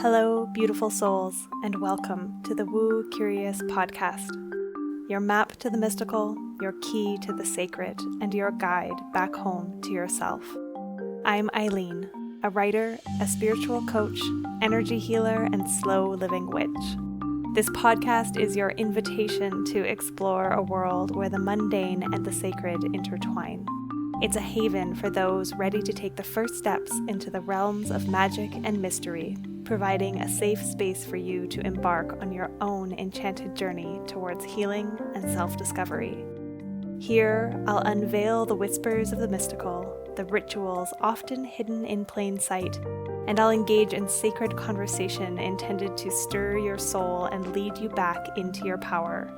Hello, beautiful souls, and welcome to the Woo Curious podcast. Your map to the mystical, your key to the sacred, and your guide back home to yourself. I'm Eileen, a writer, a spiritual coach, energy healer, and slow living witch. This podcast is your invitation to explore a world where the mundane and the sacred intertwine. It's a haven for those ready to take the first steps into the realms of magic and mystery, providing a safe space for you to embark on your own enchanted journey towards healing and self-discovery. Here, I'll unveil the whispers of the mystical, the rituals often hidden in plain sight, and I'll engage in sacred conversation intended to stir your soul and lead you back into your power.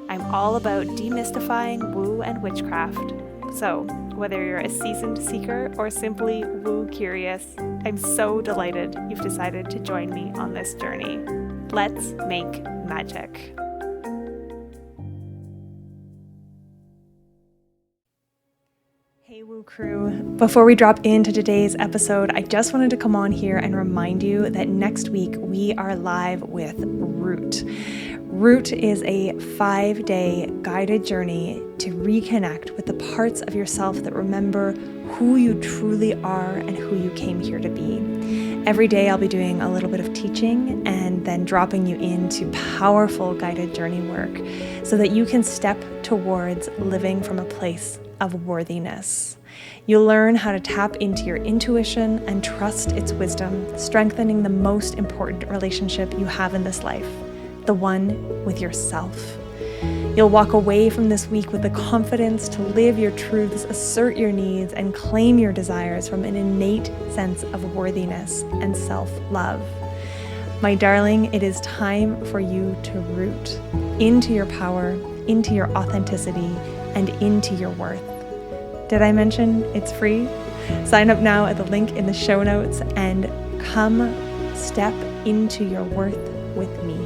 I'm all about demystifying woo and witchcraft. So, whether you're a seasoned seeker or simply woo curious, I'm so delighted you've decided to join me on this journey. Let's make magic. Hey Woo Crew, before we drop into today's episode, I just wanted to come on here and remind you that next week we are live with Root. Root is a 5-day guided journey to reconnect with the parts of yourself that remember who you truly are and who you came here to be. Every day I'll be doing a little bit of teaching and then dropping you into powerful guided journey work so that you can step towards living from a place of worthiness. You'll learn how to tap into your intuition and trust its wisdom, strengthening the most important relationship you have in this life, the one with yourself. You'll walk away from this week with the confidence to live your truths, assert your needs, and claim your desires from an innate sense of worthiness and self-love. My darling, it is time for you to root into your power, into your authenticity, and into your worth. Did I mention it's free? Sign up now at the link in the show notes and come step into your worth with me.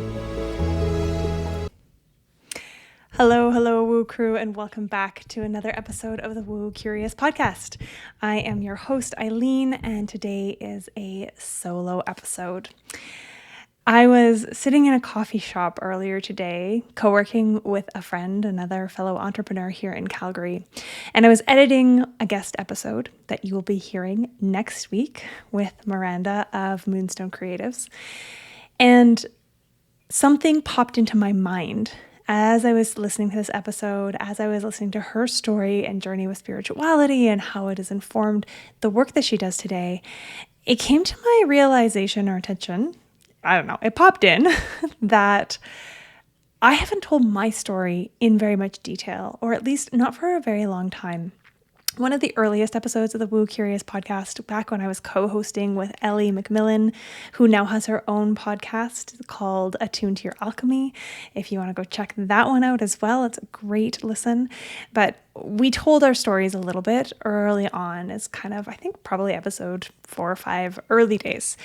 Hello, Woo Crew, and welcome back to another episode of the Woo Curious podcast. I am your host, Eileen, and today is a solo episode. I was sitting in a coffee shop earlier today, co-working with a friend, another fellow entrepreneur here in Calgary, and I was editing a guest episode that you will be hearing next week with Miranda of Moonstone Creatives, and something popped into my mind as I was listening to this episode, as I was listening to her story and journey with spirituality and how it has informed the work that she does today. It came to my realization or attention, I don't know, it popped in that I haven't told my story in very much detail, or at least not for a very long time. One of the earliest episodes of the Woo Curious podcast, back when I was co-hosting with Ellie McMillan, who now has her own podcast called Attuned to Your Alchemy. If you want to go check that one out as well, it's a great listen. But we told our stories a little bit early on as kind of, I think, probably episode 4 or 5, early days.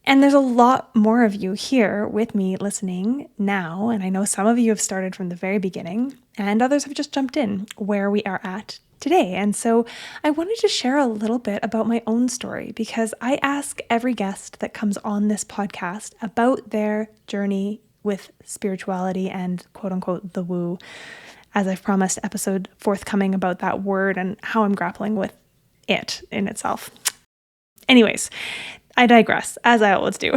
And there's a lot more of you here with me listening now, and I know some of you have started from the very beginning, and others have just jumped in where we are at today. And so I wanted to share a little bit about my own story because I ask every guest that comes on this podcast about their journey with spirituality and quote unquote the woo, as I've promised episode forthcoming about that word and how I'm grappling with it in itself. Anyways, I digress, as I always do.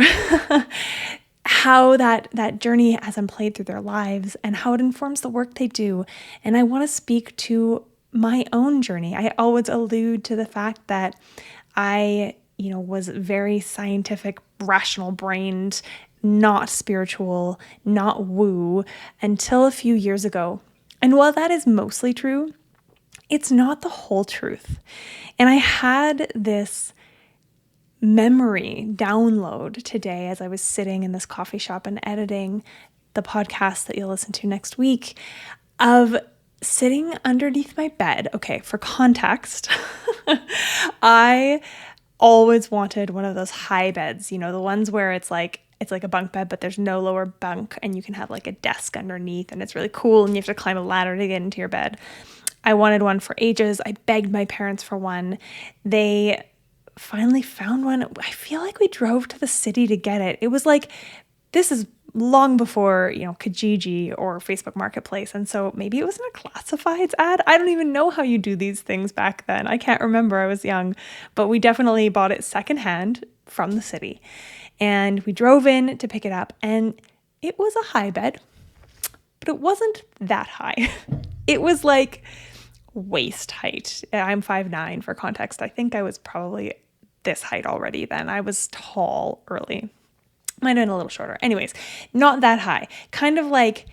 How that journey has unplayed through their lives and how it informs the work they do. And I want to speak to my own journey. I always allude to the fact that I, was very scientific, rational brained, not spiritual, not woo until a few years ago. And while that is mostly true, it's not the whole truth. And I had this memory download today as I was sitting in this coffee shop and editing the podcast that you'll listen to next week of sitting underneath my bed. Okay, for context, I always wanted one of those high beds, the ones where it's like a bunk bed, but there's no lower bunk and you can have like a desk underneath and it's really cool and you have to climb a ladder to get into your bed. I wanted one for ages. I begged my parents for one. They finally found one. I feel like we drove to the city to get it. It was like, this is long before, Kijiji or Facebook Marketplace. And so maybe it wasn't a classifieds ad. I don't even know how you do these things back then. I can't remember. I was young, but we definitely bought it secondhand from the city. And we drove in to pick it up, and it was a high bed, but it wasn't that high. It was like waist height. I'm 5'9" for context. I think I was probably this height already then. I was tall early. Might have been a little shorter. Anyways, not that high. Kind of like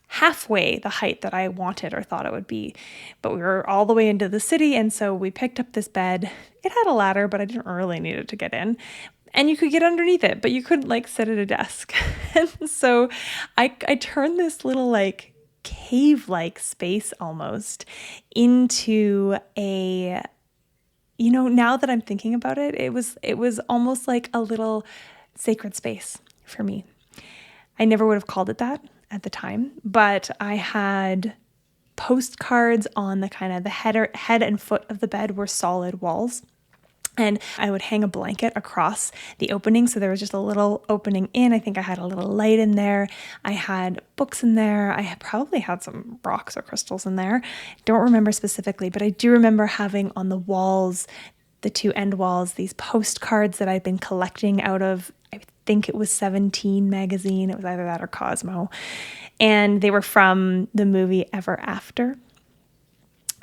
halfway the height that I wanted or thought it would be. But we were all the way into the city, and so we picked up this bed. It had a ladder, but I didn't really need it to get in. And you could get underneath it, but you couldn't like sit at a desk. And so I turned this little like cave-like space almost into a, now that I'm thinking about it, it was almost like a little sacred space for me. I never would have called it that at the time, but I had postcards on the kind of the head and foot of the bed were solid walls. And I would hang a blanket across the opening. So there was just a little opening in. I think I had a little light in there. I had books in there. I probably had some rocks or crystals in there. Don't remember specifically, but I do remember having on the walls, the two end walls, these postcards that I'd been collecting out of, I think it was 17 magazine. It was either that or Cosmo. And they were from the movie Ever After,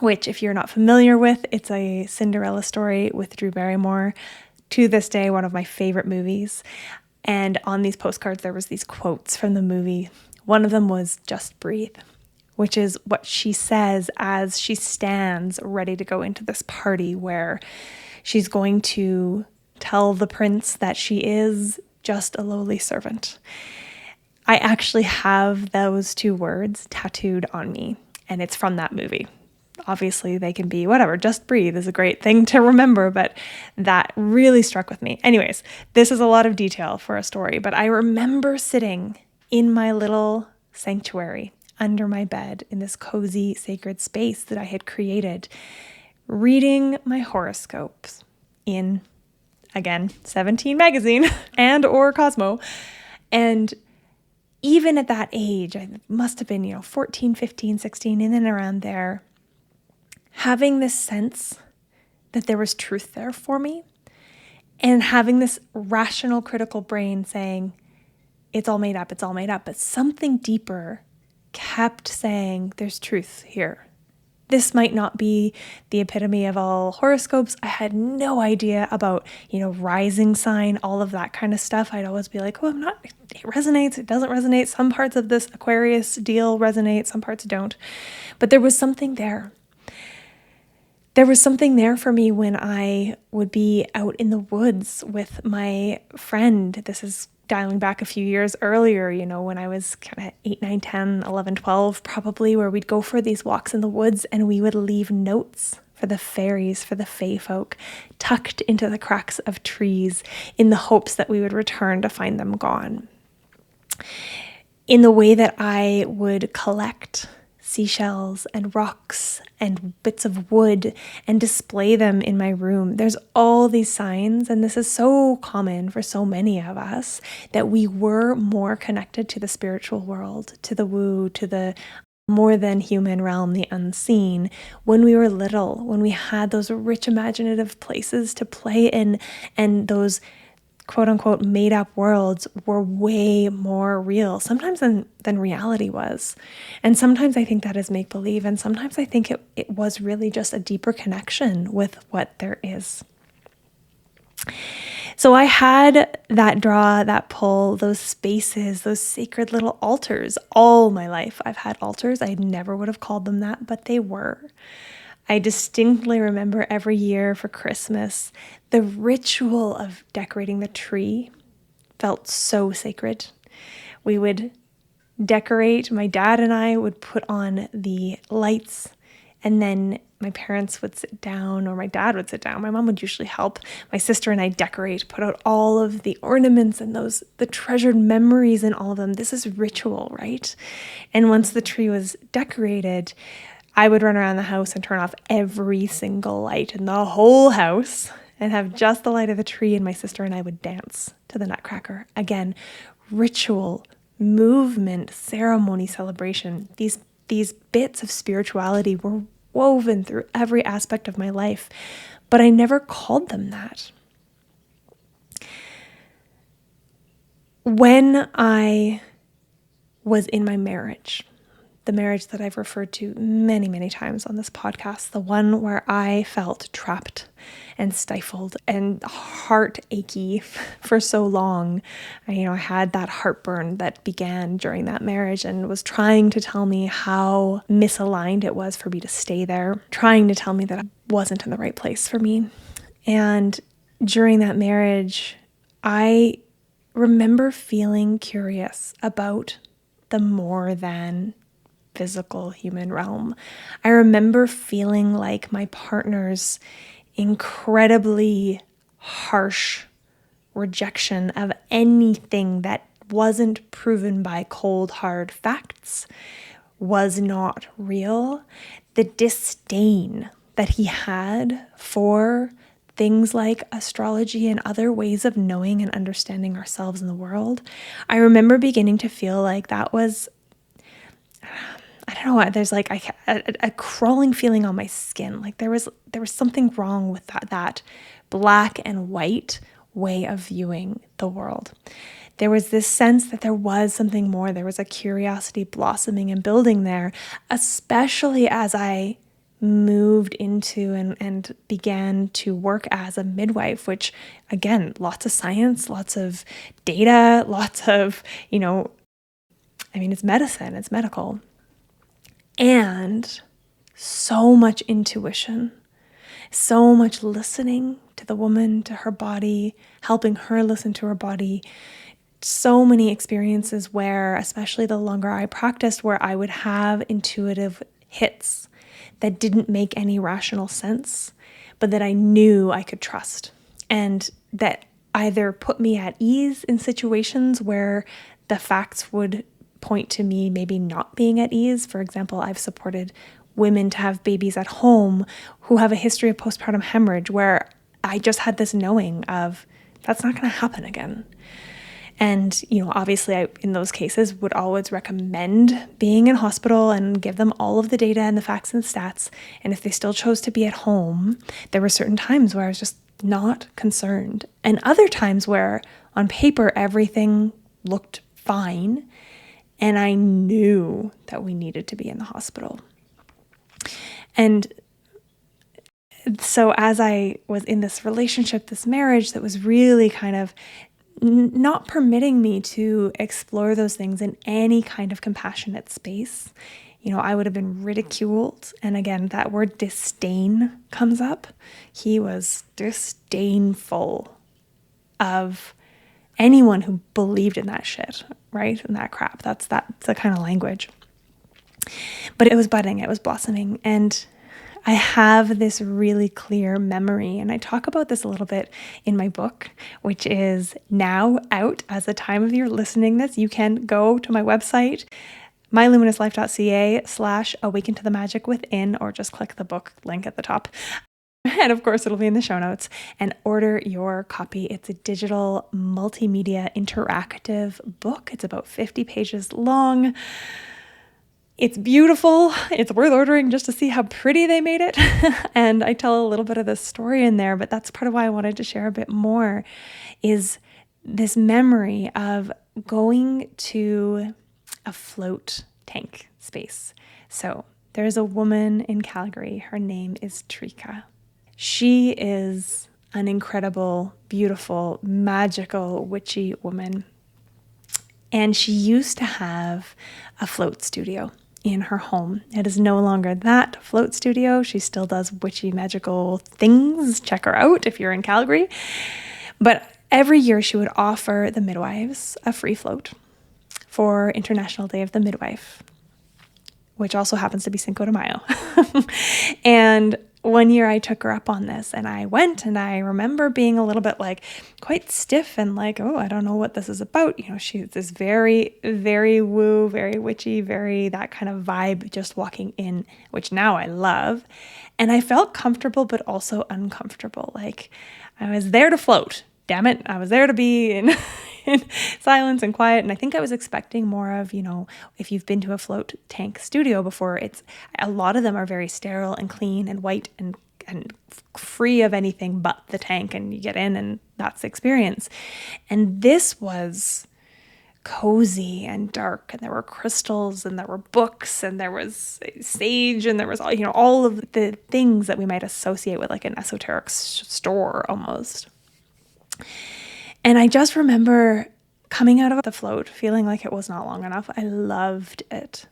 which, if you're not familiar with, it's a Cinderella story with Drew Barrymore. To this day, one of my favorite movies. And on these postcards, there was these quotes from the movie. One of them was, "Just breathe," which is what she says as she stands ready to go into this party where she's going to tell the prince that she is just a lowly servant. I actually have those two words tattooed on me, and it's from that movie. Obviously, they can be whatever. Just breathe is a great thing to remember, but that really struck with me. Anyways, this is a lot of detail for a story, but I remember sitting in my little sanctuary under my bed in this cozy, sacred space that I had created, reading my horoscopes in, again, 17 magazine and or Cosmo. And even at that age, I must have been, 14, 15, 16, in and around there, having this sense that there was truth there for me, and having this rational, critical brain saying, it's all made up, but something deeper kept saying, there's truth here. This might not be the epitome of all horoscopes. I had no idea about, rising sign, all of that kind of stuff. I'd always be like, it resonates, it doesn't resonate. Some parts of this Aquarius deal resonate, some parts don't. But there was something there. There was something there for me when I would be out in the woods with my friend. This is dialing back a few years earlier, when I was kind of 8, 9, 10, 11, 12, probably, where we'd go for these walks in the woods and we would leave notes for the fairies, for the fae folk, tucked into the cracks of trees in the hopes that we would return to find them gone. In the way that I would collect seashells and rocks and bits of wood and display them in my room. There's all these signs, and this is so common for so many of us, that we were more connected to the spiritual world, to the woo, to the more than human realm, the unseen, when we were little, when we had those rich imaginative places to play in, and those quote-unquote made-up worlds were way more real, sometimes than reality was. And sometimes I think that is make-believe, and sometimes I think it was really just a deeper connection with what there is. So I had that draw, that pull, those spaces, those sacred little altars. All my life I've had altars. I never would have called them that, but they were. I distinctly remember every year for Christmas, the ritual of decorating the tree felt so sacred. We would decorate, my dad and I would put on the lights, and then my parents would sit down, or my dad would sit down. My mom would usually help. My sister and I decorate, put out all of the ornaments and the treasured memories in all of them. This is ritual, right? And once the tree was decorated, I would run around the house and turn off every single light in the whole house and have just the light of the tree, and my sister and I would dance to the Nutcracker. Again, ritual, movement, ceremony, celebration. These bits of spirituality were woven through every aspect of my life, but I never called them that. When I was in my marriage, the marriage that I've referred to many, many times on this podcast, the one where I felt trapped and stifled and heart achy for so long. I had that heartburn that began during that marriage and was trying to tell me how misaligned it was for me to stay there, trying to tell me that I wasn't in the right place for me. And during that marriage, I remember feeling curious about the more than physical human realm. I remember feeling like my partner's incredibly harsh rejection of anything that wasn't proven by cold, hard facts was not real. The disdain that he had for things like astrology and other ways of knowing and understanding ourselves in the world, I remember beginning to feel like that was, I don't know, there's like a crawling feeling on my skin. Like there was something wrong with that black and white way of viewing the world. There was this sense that there was something more. There was a curiosity blossoming and building there, especially as I moved into and began to work as a midwife, which again, lots of science, lots of data, lots of, it's medicine, it's medical. And so much intuition, so much listening to the woman, to her body, helping her listen to her body. So many experiences where, especially the longer I practiced, where I would have intuitive hits that didn't make any rational sense, but that I knew I could trust, and that either put me at ease in situations where the facts would point to me maybe not being at ease. For example, I've supported women to have babies at home who have a history of postpartum hemorrhage, where I just had this knowing of that's not going to happen again. And, obviously I, in those cases, would always recommend being in hospital and give them all of the data and the facts and the stats. And if they still chose to be at home, there were certain times where I was just not concerned. And other times where on paper, everything looked fine. And I knew that we needed to be in the hospital. And so as I was in this relationship, this marriage that was really kind of not permitting me to explore those things in any kind of compassionate space, I would have been ridiculed. And again, that word disdain comes up. He was disdainful of anyone who believed in that shit, right? And that crap. That's the kind of language. But it was budding, it was blossoming. And I have this really clear memory, and I talk about this a little bit in my book, which is now out as the time of your listening this. You can go to my website, myluminouslife.ca/awaken to the magic within, or just click the book link at the top. And of course, it'll be in the show notes, and order your copy. It's a digital multimedia interactive book. It's about 50 pages long. It's beautiful. It's worth ordering just to see how pretty they made it. And I tell a little bit of the story in there, but that's part of why I wanted to share a bit more, is this memory of going to a float tank space. So there's a woman in Calgary. Her name is Trika. She is an incredible, beautiful, magical, witchy woman. And she used to have a float studio in her home. It is no longer that float studio. She still does witchy, magical things. Check her out if you're in Calgary. But every year she would offer the midwives a free float for International Day of the Midwife, which also happens to be Cinco de Mayo. And one year I took her up on this, and I went, and I remember being a little bit like quite stiff and like, oh, I don't know what this is about. She's this very, very woo, very witchy, very that kind of vibe just walking in, which now I love. And I felt comfortable, but also uncomfortable. Like I was there to float. Damn it. I was there to be in silence and quiet. And I think I was expecting more of, if you've been to a float tank studio before, a lot of them are very sterile and clean and white and free of anything but the tank, and you get in and that's the experience. And this was cozy and dark, and there were crystals and there were books and there was sage and there was all of the things that we might associate with like an esoteric store almost. And I just remember coming out of the float feeling like it was not long enough. I loved it.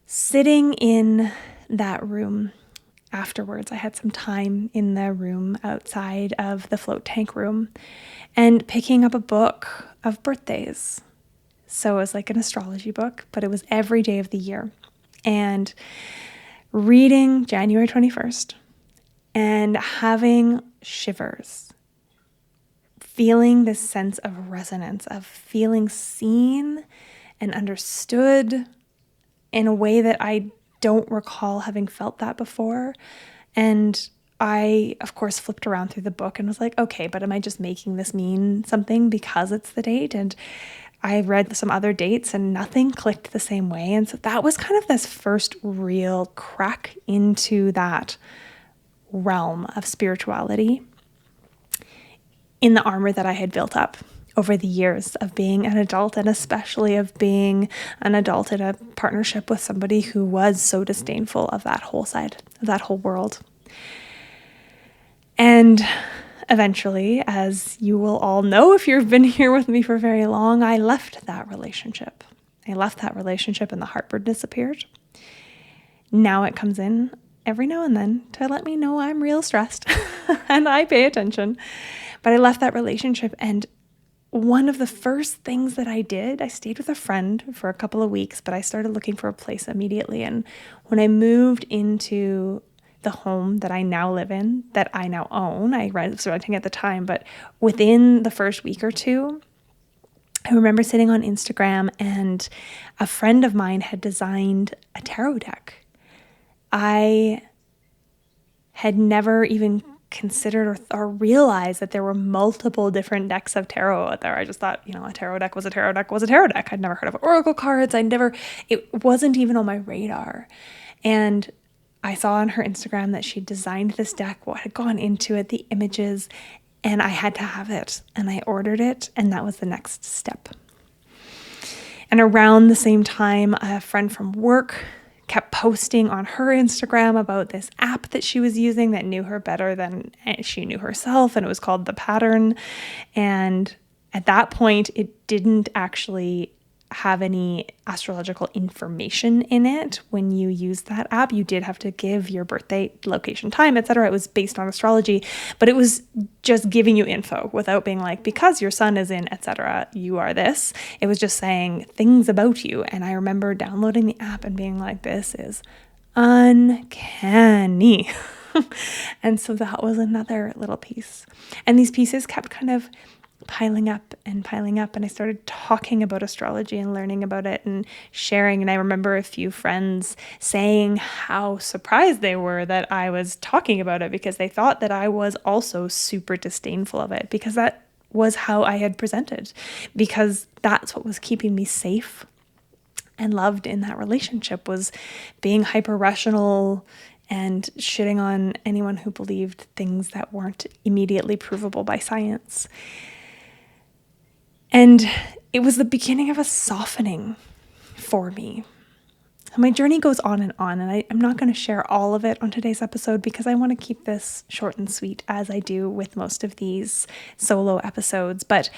Sitting in that room afterwards, I had some time in the room outside of the float tank room and picking up a book of birthdays. So it was like an astrology book, but it was every day of the year. And reading January 21st and having shivers, feeling this sense of resonance, of feeling seen and understood in a way that I don't recall having felt that before. And I, of course, flipped around through the book and was like, okay, but am I just making this mean something because it's the date? And I read some other dates and nothing clicked the same way. And so that was kind of this first real crack into that realm of spirituality in the armor that I had built up over the years of being an adult, and especially of being an adult in a partnership with somebody who was so disdainful of that whole side, of that whole world. And eventually, as you will all know if you've been here with me for very long, I left that relationship. And the heartburn disappeared. Now it comes in every now and then to let me know I'm real stressed and I pay attention. But I left that relationship, and one of the first things that I did, I stayed with a friend for a couple of weeks, but I started looking for a place immediately. And when I moved into the home that I now live in, that I now own, I was renting at the time, but within the first week or two, I remember sitting on Instagram and a friend of mine had designed a tarot deck. I had never even considered or realized that there were multiple different decks of tarot out there. I just thought, a tarot deck was a tarot deck was a tarot deck. I'd never heard of oracle cards. It wasn't even on my radar. And I saw on her Instagram that she designed this deck, what had gone into it, the images, and I had to have it. And I ordered it, and that was the next step. And around the same time, a friend from work kept posting on her Instagram about this app that she was using that knew her better than she knew herself, and it was called The Pattern. And at that point, it didn't actually have any astrological information in it. When you use that app, you did have to give your birthday, location, time, etc. It was based on astrology, but it was just giving you info without being like, because your sun is in, etc., you are this. It was just saying things about you. And I remember downloading the app and being like, this is uncanny. And so that was another little piece. And these pieces kept kind of piling up, and I started talking about astrology and learning about it and sharing. And I remember a few friends saying how surprised they were that I was talking about it, because they thought that I was also super disdainful of it, because that was how I had presented, because that's what was keeping me safe and loved in that relationship, was being hyper rational and shitting on anyone who believed things that weren't immediately provable by science. And it was the beginning of a softening for me. My journey goes on, and I'm not going to share all of it on today's episode, because I want to keep this short and sweet, as I do with most of these solo episodes. But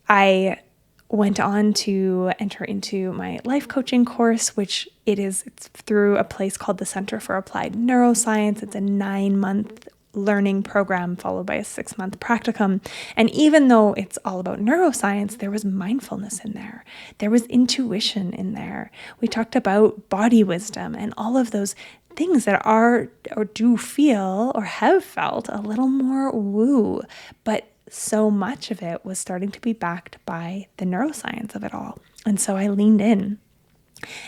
I went on to enter into my life coaching course, which it's through a place called the Center for Applied Neuroscience. It's a 9-month learning program followed by a 6-month practicum. And even though it's all about neuroscience, there was mindfulness in there. There was intuition in there. We talked about body wisdom and all of those things that are or do feel or have felt a little more woo, but so much of it was starting to be backed by the neuroscience of it all. And so I leaned in.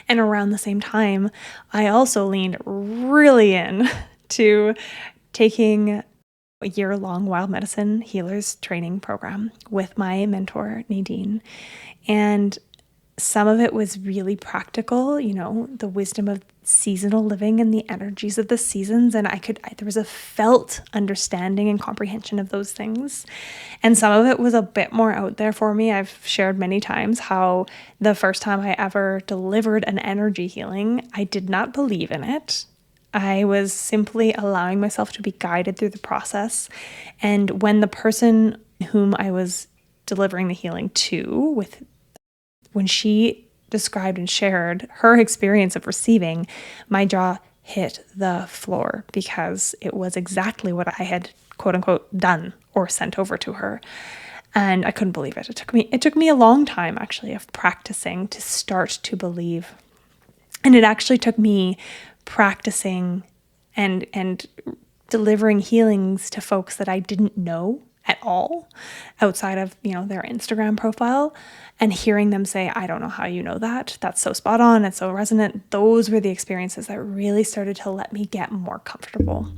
And around the same time, I also leaned really in to taking a year-long wild medicine healers training program with my mentor, Nadine. And some of it was really practical, the wisdom of seasonal living and the energies of the seasons. And there was a felt understanding and comprehension of those things. And some of it was a bit more out there for me. I've shared many times how the first time I ever delivered an energy healing, I did not believe in it. I was simply allowing myself to be guided through the process. And when the person whom I was delivering the healing to, when she described and shared her experience of receiving, my jaw hit the floor because it was exactly what I had, quote unquote, done or sent over to her. And I couldn't believe it. It took me a long time, actually, of practicing to start to believe. And it actually took me practicing and delivering healings to folks that I didn't know at all outside of, their Instagram profile, and hearing them say, I don't know how you know that. That's so spot on. It's so resonant. Those were the experiences that really started to let me get more comfortable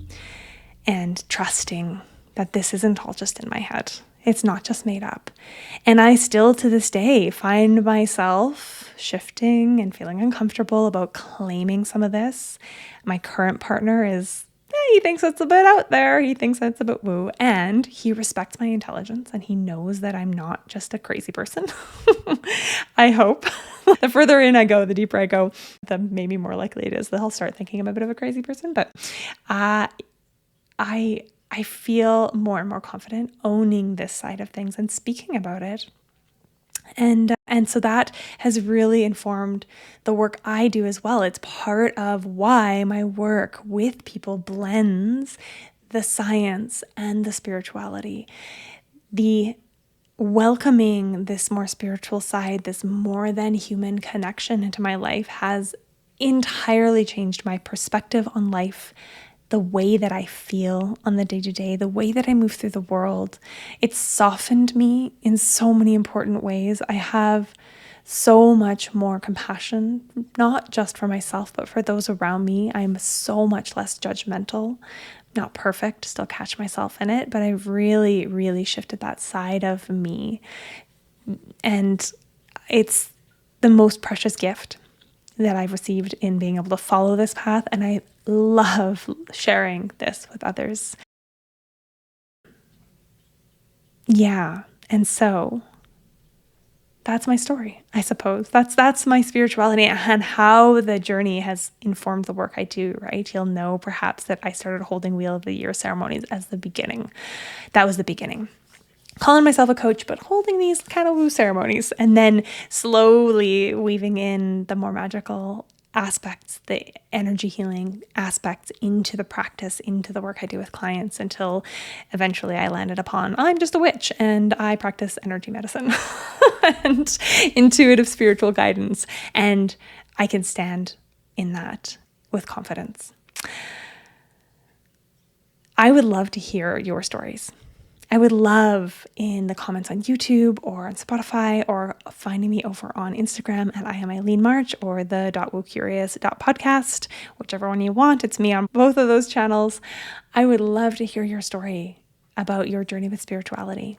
and trusting that this isn't all just in my head. It's not just made up. And I still to this day find myself shifting and feeling uncomfortable about claiming some of this. My current partner he thinks it's a bit out there. He thinks it's a bit woo. And he respects my intelligence and he knows that I'm not just a crazy person. I hope. The further in I go, the deeper I go, the maybe more likely it is that I'll start thinking I'm a bit of a crazy person. But I feel more and more confident owning this side of things and speaking about it. And so that has really informed the work I do as well. It's part of why my work with people blends the science and the spirituality. The welcoming this more spiritual side, this more than human connection into my life has entirely changed my perspective on life, the way that I feel on the day-to-day, the way that I move through the world. It's softened me in so many important ways. I have so much more compassion, not just for myself, but for those around me. I'm so much less judgmental. Not perfect, still catch myself in it, but I've really, really shifted that side of me. And it's the most precious gift that I've received in being able to follow this path. And I love sharing this with others. Yeah. And so that's my story, I suppose. That's my spirituality and how the journey has informed the work I do, right? You'll know perhaps that I started holding Wheel of the Year ceremonies as the beginning. That was the beginning. Calling myself a coach, but holding these kind of woo ceremonies and then slowly weaving in the more magical aspects, the energy healing aspects into the practice, into the work I do with clients until eventually I landed upon, I'm just a witch and I practice energy medicine and intuitive spiritual guidance. And I can stand in that with confidence. I would love to hear your stories. I would love in the comments on YouTube or on Spotify or finding me over on Instagram at I am Eileen March or the .woocurious.podcast, whichever one you want. It's me on both of those channels. I would love to hear your story about your journey with spirituality.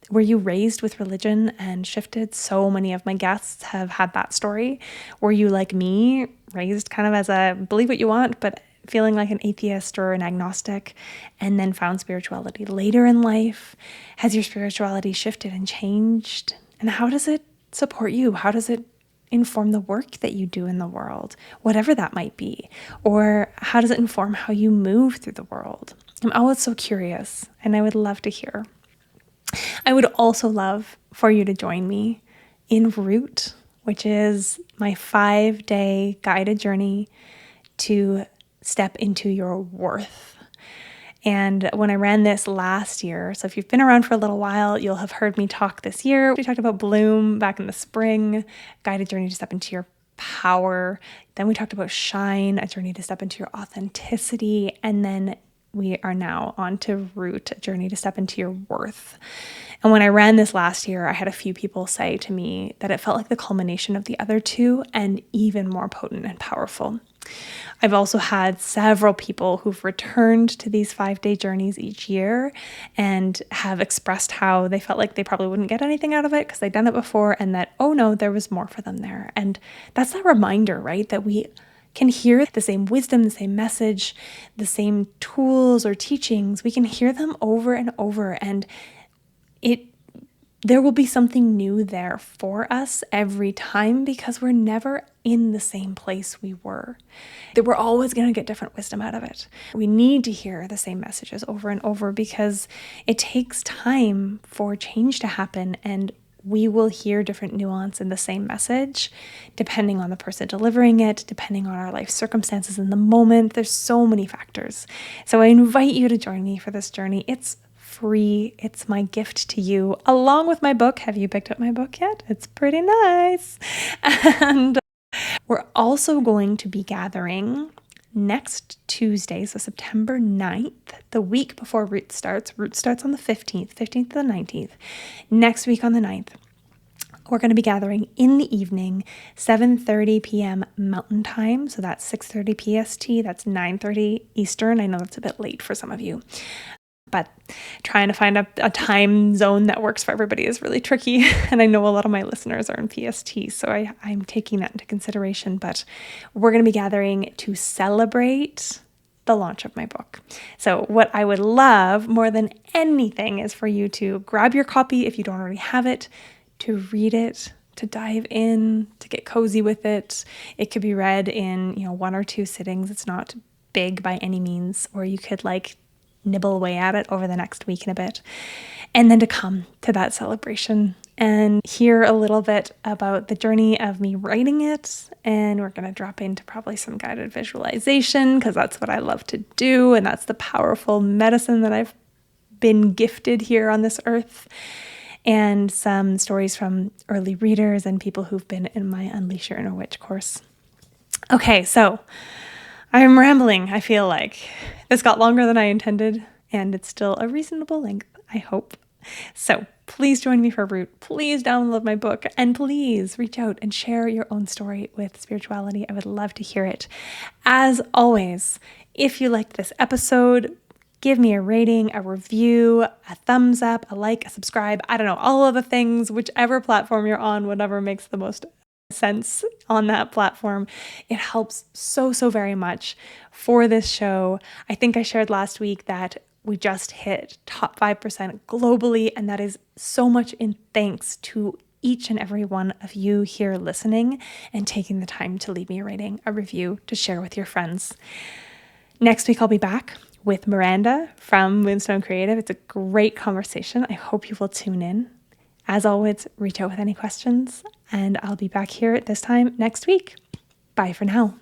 Were you raised with religion and shifted? So many of my guests have had that story. Were you like me, raised kind of as a believe what you want, but feeling like an atheist or an agnostic, and then found spirituality later in life? Has your spirituality shifted and changed? And how does it support you? How does it inform the work that you do in the world, whatever that might be? Or how does it inform how you move through the world? I'm always so curious, and I would love to hear. I would also love for you to join me in Root, which is my 5-day guided journey to step into your worth. And when I ran this last year, so if you've been around for a little while, you'll have heard me talk this year. We talked about Bloom back in the spring, guided journey to step into your power. Then we talked about Shine, a journey to step into your authenticity. And then we are now on to Root, a journey to step into your worth. And when I ran this last year, I had a few people say to me that it felt like the culmination of the other two and even more potent and powerful. I've also had several people who've returned to these 5-day journeys each year and have expressed how they felt like they probably wouldn't get anything out of it because they'd done it before, and that, oh no, there was more for them there. And that's that reminder, right? That we can hear the same wisdom, the same message, the same tools or teachings. We can hear them over and over, and there will be something new there for us every time because we're never in the same place we were. That we're always going to get different wisdom out of it. We need to hear the same messages over and over because it takes time for change to happen, and we will hear different nuance in the same message depending on the person delivering it, depending on our life circumstances in the moment. There's so many factors. So I invite you to join me for this journey. It's free. It's my gift to you, along with my book. Have you picked up my book yet? It's pretty nice. And we're also going to be gathering next Tuesday, so September 9th, the week before Root starts. Root starts on the 15th to the 19th. Next week on the 9th, we're going to be gathering in the evening, 7:30 p.m. Mountain Time. So that's 6:30 PST. That's 9:30 Eastern. I know that's a bit late for some of you, but trying to find a time zone that works for everybody is really tricky. And I know a lot of my listeners are in PST, so I'm taking that into consideration. But we're going to be gathering to celebrate the launch of my book. So what I would love more than anything is for you to grab your copy if you don't already have it, to read it, to dive in, to get cozy with it. It could be read in, 1 or 2 sittings. It's not big by any means, or you could nibble away at it over the next week and a bit. And then to come to that celebration and hear a little bit about the journey of me writing it. And we're going to drop into probably some guided visualization because that's what I love to do. And that's the powerful medicine that I've been gifted here on this earth. And some stories from early readers and people who've been in my Unleash Your Inner Witch course. Okay, so I'm rambling, I feel like. This got longer than I intended, and it's still a reasonable length, I hope. So please join me for Root. Please download my book, and please reach out and share your own story with spirituality. I would love to hear it. As always, if you liked this episode, give me a rating, a review, a thumbs up, a like, a subscribe. I don't know, all of the things, whichever platform you're on, whatever makes the most sense on that platform. It helps so very much for this show. I think I shared last week that we just hit top 5% globally, and that is so much in thanks to each and every one of you here listening and taking the time to leave me a rating, a review, to share with your friends. Next week I'll be back with Miranda from Moonstone Creative. It's a great conversation. I hope you will tune in. As always, reach out with any questions, and I'll be back here at this time next week. Bye for now.